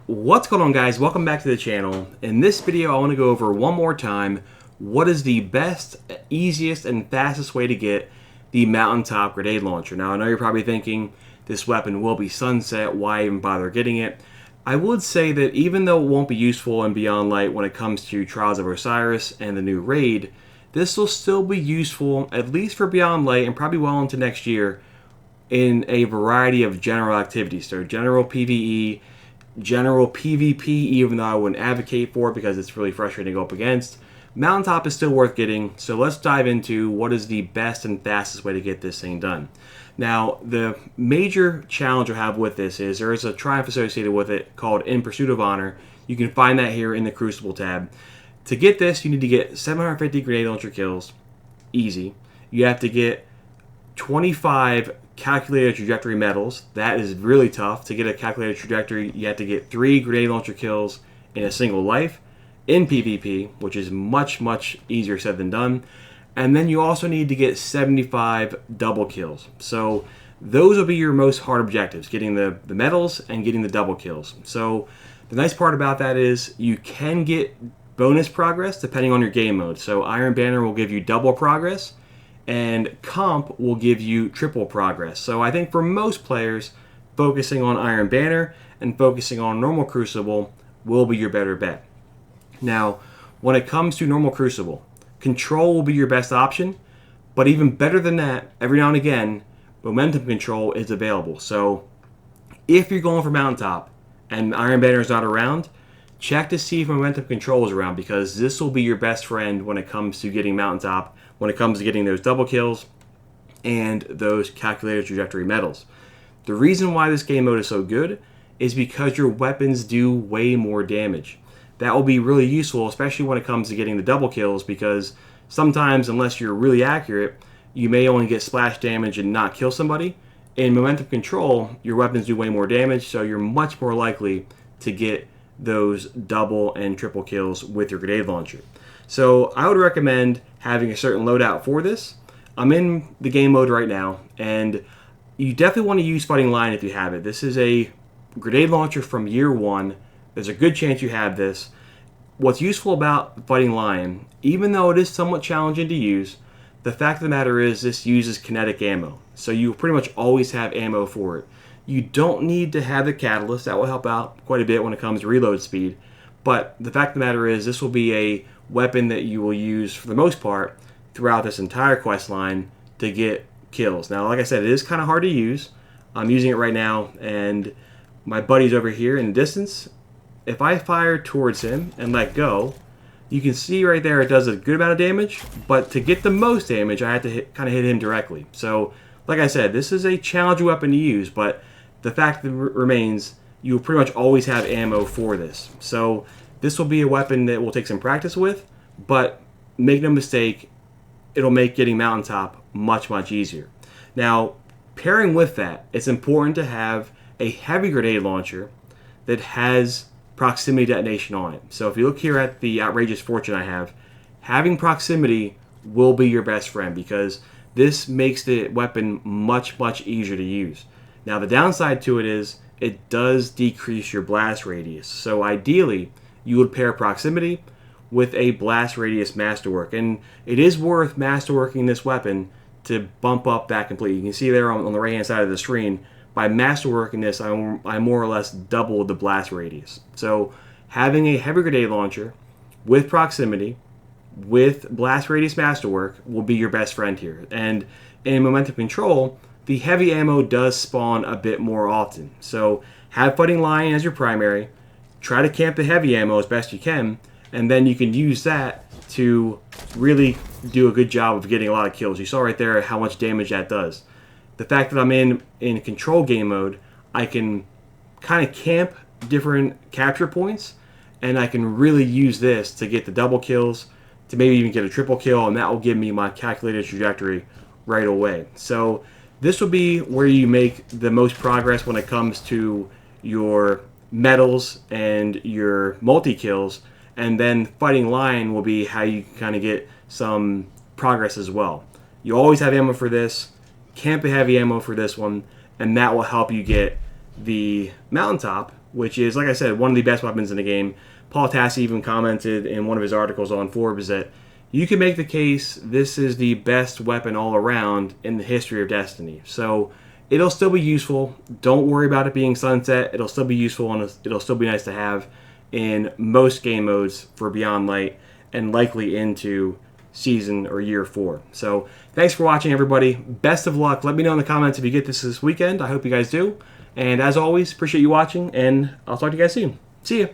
What's going on, guys? Welcome back to the channel. In this video I want to go over one more time what is the best, easiest, and fastest way to get the Mountaintop Grenade Launcher. Now I know you're probably thinking this weapon will be sunset, why even bother getting it? I would say that even though it won't be useful in Beyond Light when it comes to Trials of Osiris and the new raid, this will still be useful at least for Beyond Light and probably well into next year in a variety of general activities. So general PvE, general PvP, even though I wouldn't advocate for it because it's really frustrating to go up against. Mountaintop is still worth getting, so let's dive into what is the best and fastest way to get this thing done. Now, the major challenge I have with this is there is a triumph associated with it called In Pursuit of Honor. You can find that here in the Crucible tab. To get this, you need to get 750 grenade launcher kills, easy. You have to get 25 calculated trajectory medals. That is really tough. To get a calculated trajectory, you have to get 3 grenade launcher kills in a single life in PvP, which is much easier said than done. And then you also need to get 75 double kills. So those will be your most hard objectives, getting the medals and getting the double kills. So the nice part about that is you can get bonus progress depending on your game mode. So Iron Banner will give you double progress, and Comp will give you triple progress. So I think for most players, focusing on Iron Banner and focusing on normal Crucible will be your better bet. Now, when it comes to normal Crucible, Control will be your best option, but even better than that, every now and again, Momentum Control is available. So if you're going for Mountaintop and Iron Banner is not around, check to see if Momentum Control is around, because this will be your best friend when it comes to getting Mountaintop, when it comes to getting those double kills and those calculated trajectory medals. The reason why this game mode is so good is because your weapons do way more damage. That will be really useful, especially when it comes to getting the double kills, because sometimes, unless you're really accurate, you may only get splash damage and not kill somebody. In Momentum Control, your weapons do way more damage, so you're much more likely to get those double and triple kills with your grenade launcher. So I would recommend having a certain loadout for this. I'm in the game mode right now, and you definitely want to use Fighting Lion if you have it. This is a grenade launcher from year one. There's a good chance you have this. What's useful about Fighting Lion, even though it is somewhat challenging to use, the fact of the matter is this uses kinetic ammo. So you pretty much always have ammo for it. You don't need to have the catalyst. That will help out quite a bit when it comes to reload speed. But the fact of the matter is this will be a weapon that you will use for the most part throughout this entire quest line to get kills. Now, like I said, it is kind of hard to use. I'm using it right now, and my buddy's over here in the distance. If I fire towards him and let go, you can see right there it does a good amount of damage, but to get the most damage, I have to kind of hit him directly. So, like I said, this is a challenging weapon to use, but the fact that remains, you will pretty much always have ammo for this. So, this will be a weapon that will take some practice with, but make no mistake, it'll make getting Mountaintop much easier. Now, pairing with that, it's important to have a heavy grenade launcher that has proximity detonation on it. So if you look here at the outrageous fortune I have, having proximity will be your best friend, because this makes the weapon much easier to use. Now the downside to it is it does decrease your blast radius. So ideally you would pair proximity with a blast radius masterwork, and it is worth masterworking this weapon to bump up that completely. You can see there on the right hand side of the screen, by masterworking this, I more or less doubled the blast radius. So having a heavy grenade launcher with proximity, with blast radius masterwork, will be your best friend here. And in Momentum Control, the heavy ammo does spawn a bit more often. So have Fighting Lion as your primary, try to camp the heavy ammo as best you can, and then you can use that to really do a good job of getting a lot of kills. You saw right there how much damage that does. The fact that I'm in control game mode, I can kind of camp different capture points, and I can really use this to get the double kills, to maybe even get a triple kill, and that will give me my calculated trajectory right away. So this will be where you make the most progress when it comes to your medals and your multi-kills, and then Fighting Lion will be how you kind of get some progress as well. You always have ammo for this. Camp the heavy ammo for this one, and that will help you get the Mountaintop, which is, like I said, one of the best weapons in the game. Paul Tassi even commented in one of his articles on Forbes that you can make the case this is the best weapon all around in the history of Destiny. So it'll still be useful. Don't worry about it being sunset. It'll still be useful, and it'll still be nice to have in most game modes for Beyond Light and likely into season or year 4. So thanks for watching, everybody. Best of luck. Let me know in the comments if you get this weekend. I hope you guys do. And as always, appreciate you watching, and I'll talk to you guys soon. See ya.